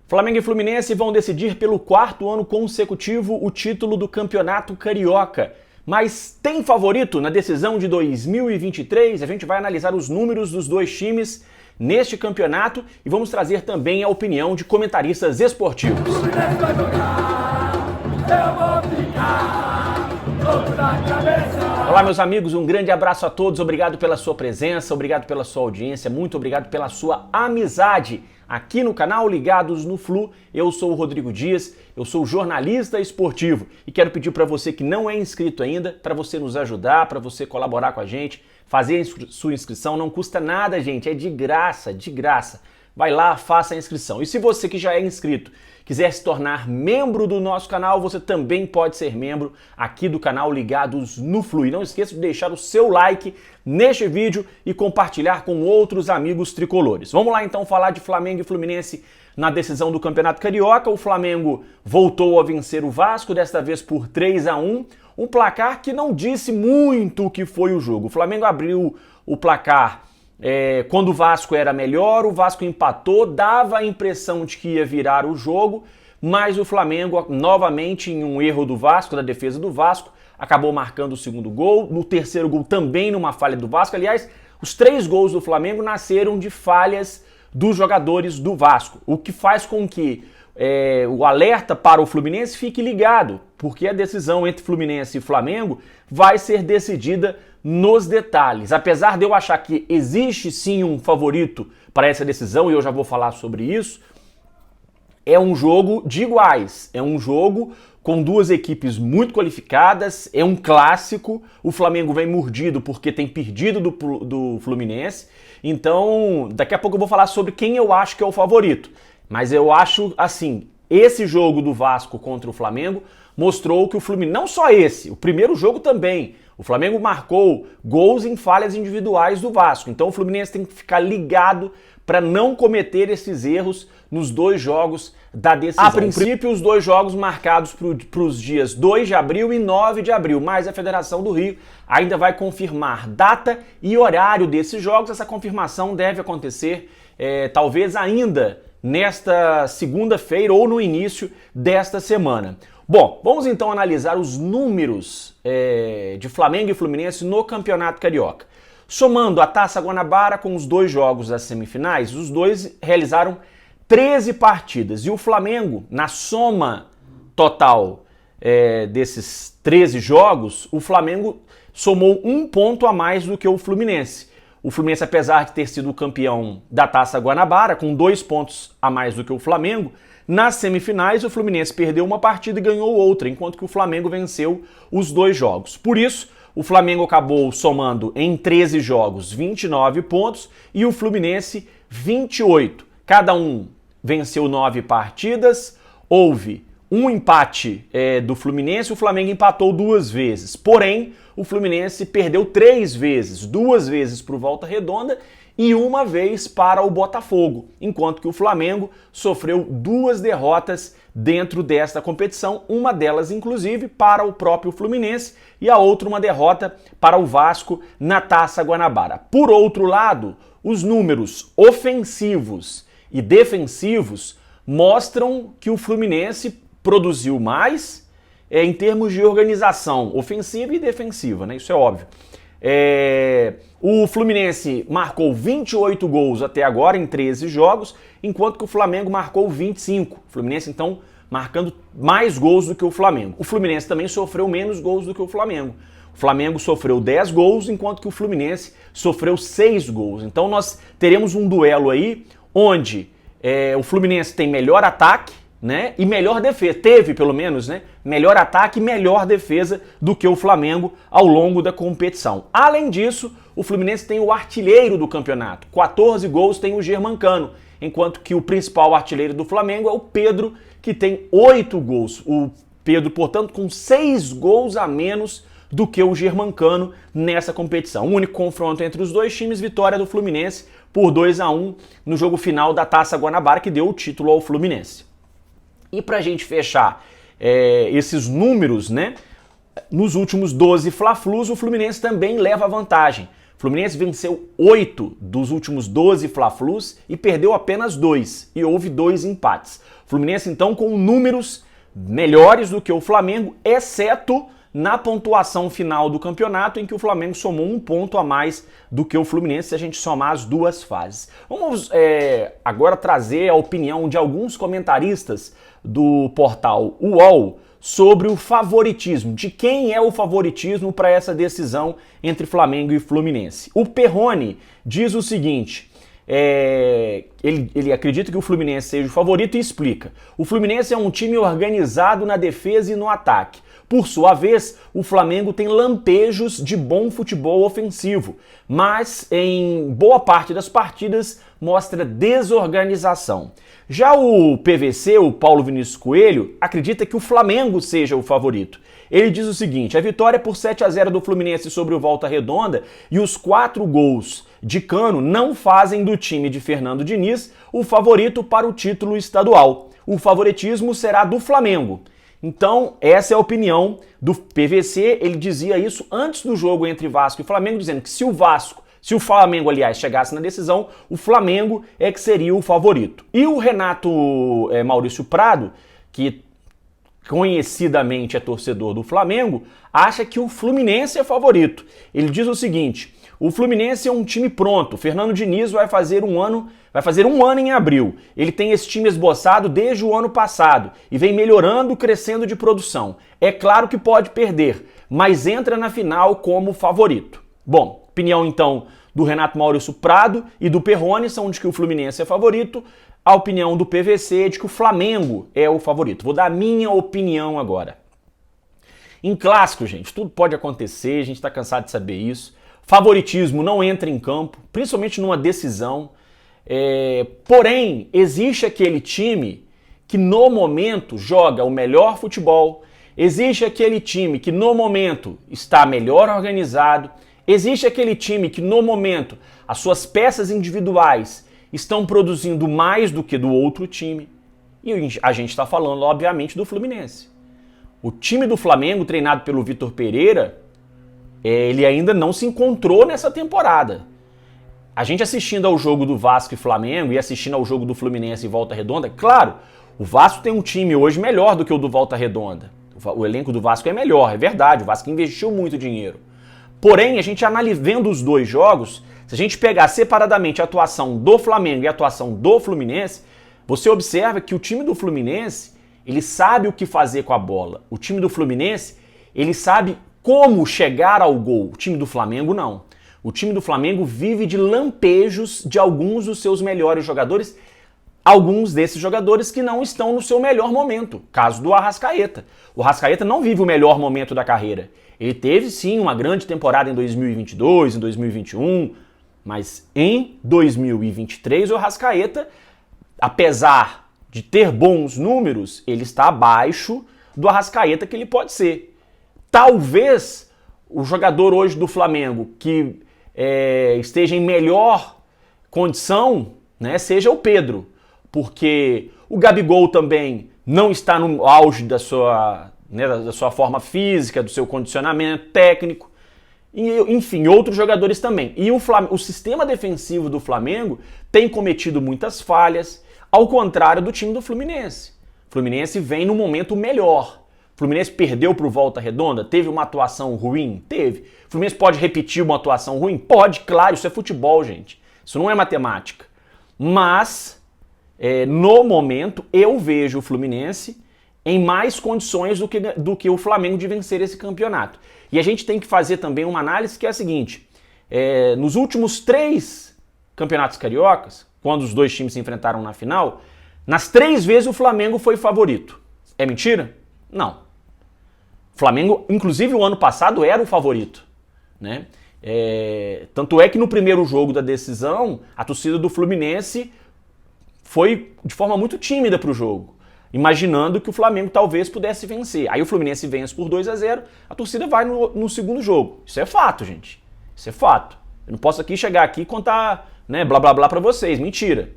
Flamengo e Fluminense vão decidir pelo quarto ano consecutivo o título do Campeonato Carioca. Mas tem favorito na decisão de 2023? A gente vai analisar os números dos dois times neste campeonato e vamos trazer também a opinião de comentaristas esportivos. Olá, meus amigos, um grande abraço a todos, obrigado pela sua presença, obrigado pela sua audiência, muito obrigado pela sua amizade aqui no canal Ligados no Flu. Eu sou o Rodrigo Dias, eu sou jornalista esportivo e quero pedir para você que não é inscrito ainda, para você nos ajudar, para você colaborar com a gente, fazer a sua inscrição, não custa nada, gente, é de graça, de graça. Vai lá, faça a inscrição. E se você que já é inscrito quiser se tornar membro do nosso canal, você também pode ser membro aqui do canal Ligados no Flu. E não esqueça de deixar o seu like neste vídeo e compartilhar com outros amigos tricolores. Vamos lá então falar de Flamengo e Fluminense na decisão do Campeonato Carioca. O Flamengo voltou a vencer o Vasco, desta vez por 3-1. Um placar que não disse muito o que foi o jogo. O Flamengo abriu o placar quando o Vasco era melhor, o Vasco empatou, dava a impressão de que ia virar o jogo, mas o Flamengo, novamente em um erro do Vasco, da defesa do Vasco, acabou marcando o segundo gol, no terceiro gol também numa falha do Vasco. Aliás, os 3 gols do Flamengo nasceram de falhas dos jogadores do Vasco, o que faz com que o alerta para o Fluminense fique ligado, porque a decisão entre Fluminense e Flamengo vai ser decidida nos detalhes. Apesar de eu achar que existe sim um favorito para essa decisão, e eu já vou falar sobre isso, é um jogo de iguais, é um jogo com duas equipes muito qualificadas, é um clássico, o Flamengo vem mordido porque tem perdido do Fluminense, então daqui a pouco eu vou falar sobre quem eu acho que é o favorito. Mas eu acho, assim, esse jogo do Vasco contra o Flamengo mostrou que o Fluminense, não só esse, o primeiro jogo também, o Flamengo marcou gols em falhas individuais do Vasco. Então o Fluminense tem que ficar ligado para não cometer esses erros nos 2 jogos da decisão. A princípio, os 2 jogos marcados para os dias 2 de abril e 9 de abril, mas a Federação do Rio ainda vai confirmar data e horário desses jogos. Essa confirmação deve acontecer talvez ainda nesta segunda-feira ou no início desta semana. Bom, vamos então analisar os números de Flamengo e Fluminense no Campeonato Carioca. Somando a Taça Guanabara com os 2 jogos das semifinais, os dois realizaram 13 partidas. E o Flamengo, na soma total desses 13 jogos, o Flamengo somou 1 ponto a mais do que o Fluminense. O Fluminense, apesar de ter sido o campeão da Taça Guanabara, com 2 pontos a mais do que o Flamengo, nas semifinais o Fluminense perdeu uma partida e ganhou outra, enquanto que o Flamengo venceu os 2 jogos. Por isso, o Flamengo acabou somando em 13 jogos 29 pontos e o Fluminense 28. Cada um venceu 9 partidas, houve um empate do Fluminense, o Flamengo empatou 2 vezes. Porém, o Fluminense perdeu 3 vezes, 2 vezes para o Volta Redonda e 1 vez para o Botafogo, enquanto que o Flamengo sofreu 2 derrotas dentro desta competição, uma delas inclusive para o próprio Fluminense e a outra uma derrota para o Vasco na Taça Guanabara. Por outro lado, os números ofensivos e defensivos mostram que o Fluminense produziu mais em termos de organização ofensiva e defensiva, né? Isso é óbvio. O Fluminense marcou 28 gols até agora em 13 jogos, enquanto que o Flamengo marcou 25. O Fluminense, então, marcando mais gols do que o Flamengo. O Fluminense também sofreu menos gols do que o Flamengo. O Flamengo sofreu 10 gols, enquanto que o Fluminense sofreu 6 gols. Então nós teremos um duelo aí onde o Fluminense tem melhor ataque, né, e melhor defesa, teve pelo menos, né, melhor ataque e melhor defesa do que o Flamengo ao longo da competição. Além disso, o Fluminense tem o artilheiro do campeonato, 14 gols tem o Germancano, enquanto que o principal artilheiro do Flamengo é o Pedro, que tem 8 gols. O Pedro, portanto, com 6 gols a menos do que o Germancano nessa competição. O único confronto entre os dois times, vitória do Fluminense por 2-1 no jogo final da Taça Guanabara, que deu o título ao Fluminense. E para a gente fechar esses números, né, nos últimos 12 Fla-Flus, o Fluminense também leva vantagem. O Fluminense venceu 8 dos últimos 12 Fla-Flus e perdeu apenas 2, e houve 2 empates. O Fluminense, então, com números melhores do que o Flamengo, exceto na pontuação final do campeonato, em que o Flamengo somou 1 ponto a mais do que o Fluminense, se a gente somar as duas fases. Vamos agora trazer a opinião de alguns comentaristas do portal UOL sobre o favoritismo, de quem é o favoritismo para essa decisão entre Flamengo e Fluminense. O Perrone diz o seguinte: ele acredita que o Fluminense seja o favorito e explica: o Fluminense é um time organizado na defesa e no ataque. Por sua vez, o Flamengo tem lampejos de bom futebol ofensivo, mas em boa parte das partidas mostra desorganização. Já o PVC, o Paulo Vinícius Coelho, acredita que o Flamengo seja o favorito. Ele diz o seguinte: a vitória por 7-0 do Fluminense sobre o Volta Redonda e os 4 gols de Cano não fazem do time de Fernando Diniz o favorito para o título estadual. O favoritismo será do Flamengo. Então, essa é a opinião do PVC. Ele dizia isso antes do jogo entre Vasco e Flamengo, dizendo que se o Flamengo, aliás, chegasse na decisão, o Flamengo é que seria o favorito. E o Renato Maurício Prado, que conhecidamente é torcedor do Flamengo, acha que o Fluminense é favorito. Ele diz o seguinte: o Fluminense é um time pronto. Fernando Diniz vai fazer um ano em abril. Ele tem esse time esboçado desde o ano passado e vem melhorando, crescendo de produção. É claro que pode perder, mas entra na final como favorito. Bom, opinião então do Renato Maurício Prado e do Perrone são de que o Fluminense é favorito. A opinião do PVC é de que o Flamengo é o favorito. Vou dar a minha opinião agora. Em clássico, gente, tudo pode acontecer, a gente está cansado de saber isso. Favoritismo não entra em campo, principalmente numa decisão. Porém, existe aquele time que no momento joga o melhor futebol, existe aquele time que no momento está melhor organizado, existe aquele time que no momento as suas peças individuais estão produzindo mais do que do outro time. E a gente está falando, obviamente, do Fluminense. O time do Flamengo, treinado pelo Vitor Pereira, ele ainda não se encontrou nessa temporada. A gente assistindo ao jogo do Vasco e Flamengo e assistindo ao jogo do Fluminense e Volta Redonda, claro, o Vasco tem um time hoje melhor do que o do Volta Redonda. O elenco do Vasco é melhor, é verdade, o Vasco investiu muito dinheiro. Porém, a gente vendo os dois jogos, se a gente pegar separadamente a atuação do Flamengo e a atuação do Fluminense, você observa que o time do Fluminense, ele sabe o que fazer com a bola. O time do Fluminense, ele sabe como chegar ao gol. O time do Flamengo, não. O time do Flamengo vive de lampejos de alguns dos seus melhores jogadores, alguns desses jogadores que não estão no seu melhor momento. Caso do Arrascaeta. O Arrascaeta não vive o melhor momento da carreira. Ele teve, sim, uma grande temporada em 2022, em 2021, mas em 2023 o Arrascaeta, apesar de ter bons números, ele está abaixo do Arrascaeta que ele pode ser. Talvez o jogador hoje do Flamengo que esteja em melhor condição, né, seja o Pedro, porque o Gabigol também não está no auge da sua forma física, do seu condicionamento técnico, e, enfim, outros jogadores também. E o sistema defensivo do Flamengo tem cometido muitas falhas, ao contrário do time do Fluminense. O Fluminense vem no momento melhor. O Fluminense perdeu para o Volta Redonda? Teve uma atuação ruim? Teve. O Fluminense pode repetir uma atuação ruim? Pode, claro, isso é futebol, gente. Isso não é matemática. Mas, no momento, eu vejo o Fluminense em mais condições do que o Flamengo de vencer esse campeonato. E a gente tem que fazer também uma análise que é a seguinte: nos últimos 3 campeonatos cariocas, quando os dois times se enfrentaram na final, nas 3 vezes o Flamengo foi favorito. É mentira? Não. O Flamengo, inclusive o ano passado, era o favorito, né? Tanto é que no primeiro jogo da decisão, a torcida do Fluminense foi de forma muito tímida para o jogo, imaginando que o Flamengo talvez pudesse vencer. Aí o Fluminense vence por 2-0, a torcida vai no segundo jogo. Isso é fato, gente. Isso é fato. Eu não posso chegar aqui e contar, né, blá blá blá para vocês. Mentira.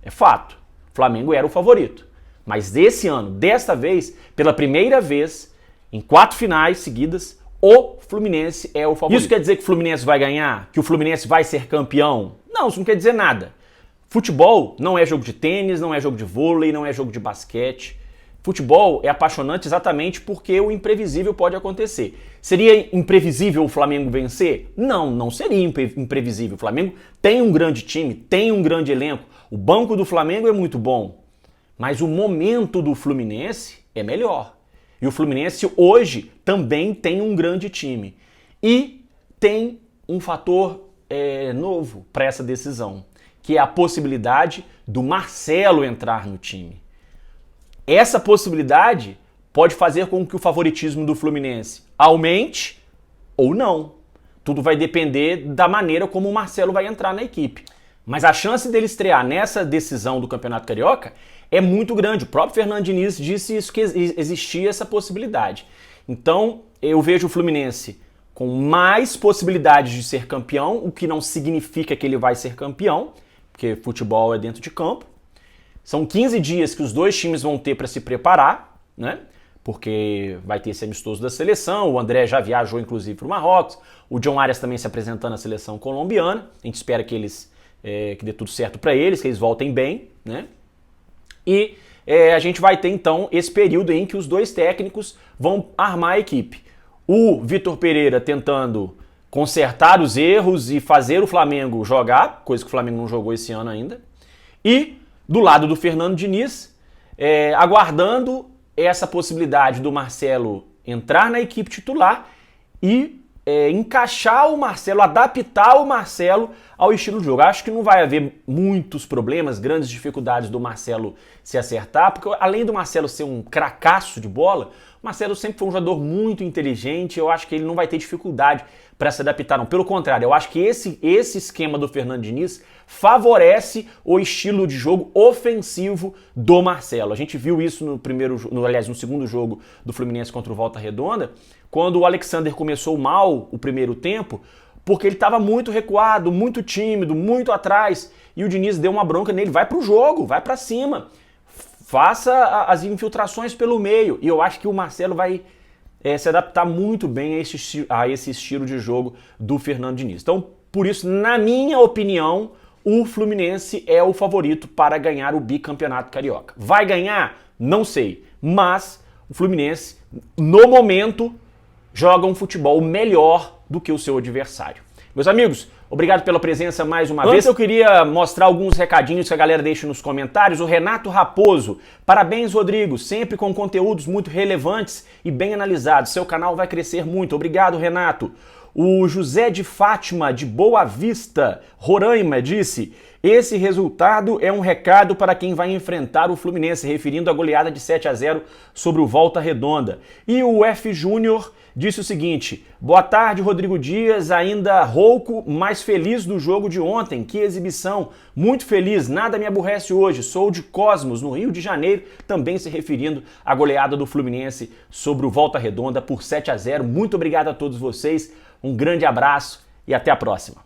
É fato. O Flamengo era o favorito. Mas esse ano, desta vez, pela primeira vez, em 4 finais seguidas, o Fluminense é o favorito. Isso quer dizer que o Fluminense vai ganhar? Que o Fluminense vai ser campeão? Não, isso não quer dizer nada. Futebol não é jogo de tênis, não é jogo de vôlei, não é jogo de basquete. Futebol é apaixonante exatamente porque o imprevisível pode acontecer. Seria imprevisível o Flamengo vencer? Não, não seria imprevisível. O Flamengo tem um grande time, tem um grande elenco. O banco do Flamengo é muito bom. Mas o momento do Fluminense é melhor. E o Fluminense hoje também tem um grande time. E tem um fator novo para essa decisão, que é a possibilidade do Marcelo entrar no time. Essa possibilidade pode fazer com que o favoritismo do Fluminense aumente ou não. Tudo vai depender da maneira como o Marcelo vai entrar na equipe. Mas a chance dele estrear nessa decisão do Campeonato Carioca é muito grande. O próprio Fernando Diniz disse isso, que existia essa possibilidade. Então, eu vejo o Fluminense com mais possibilidades de ser campeão, o que não significa que ele vai ser campeão, porque futebol é dentro de campo. São 15 dias que os dois times vão ter para se preparar, né? Porque vai ter esse amistoso da seleção, o André já viajou inclusive para o Marrocos, o John Arias também se apresentando na seleção colombiana, a gente espera que que dê tudo certo para eles, que eles voltem bem, né? E a gente vai ter então esse período em que os dois técnicos vão armar a equipe. O Vitor Pereira tentando consertar os erros e fazer o Flamengo jogar, coisa que o Flamengo não jogou esse ano ainda, e do lado do Fernando Diniz, aguardando essa possibilidade do Marcelo entrar na equipe titular e encaixar o Marcelo, adaptar o Marcelo ao estilo de jogo. Acho que não vai haver muitos problemas, grandes dificuldades do Marcelo se acertar, porque além do Marcelo ser um cracaço de bola, o Marcelo sempre foi um jogador muito inteligente, eu acho que ele não vai ter dificuldade para se adaptar, não. Pelo contrário, eu acho que esse esquema do Fernando Diniz favorece o estilo de jogo ofensivo do Marcelo. A gente viu isso no segundo jogo do Fluminense contra o Volta Redonda, quando o Alexander começou mal o primeiro tempo, porque ele estava muito recuado, muito tímido, muito atrás, e o Diniz deu uma bronca nele, vai pro jogo, vai para cima, faça as infiltrações pelo meio, e eu acho que o Marcelo vai se adaptar muito bem a esse estilo de jogo do Fernando Diniz. Então, por isso, na minha opinião, o Fluminense é o favorito para ganhar o bicampeonato carioca. Vai ganhar? Não sei, mas o Fluminense, no momento, joga um futebol melhor do que o seu adversário. Meus amigos, obrigado pela presença mais uma vez. Eu queria mostrar alguns recadinhos que a galera deixa nos comentários. O Renato Raposo: parabéns, Rodrigo, sempre com conteúdos muito relevantes e bem analisados. Seu canal vai crescer muito. Obrigado, Renato. O José de Fátima, de Boa Vista, Roraima, disse: esse resultado é um recado para quem vai enfrentar o Fluminense, referindo à goleada de 7-0 sobre o Volta Redonda. E o F. Júnior disse o seguinte: boa tarde, Rodrigo Dias, ainda rouco, mas feliz do jogo de ontem, que exibição, muito feliz, nada me aborrece hoje, sou de Cosmos, no Rio de Janeiro, também se referindo à goleada do Fluminense sobre o Volta Redonda por 7-0. Muito obrigado a todos vocês, um grande abraço e até a próxima.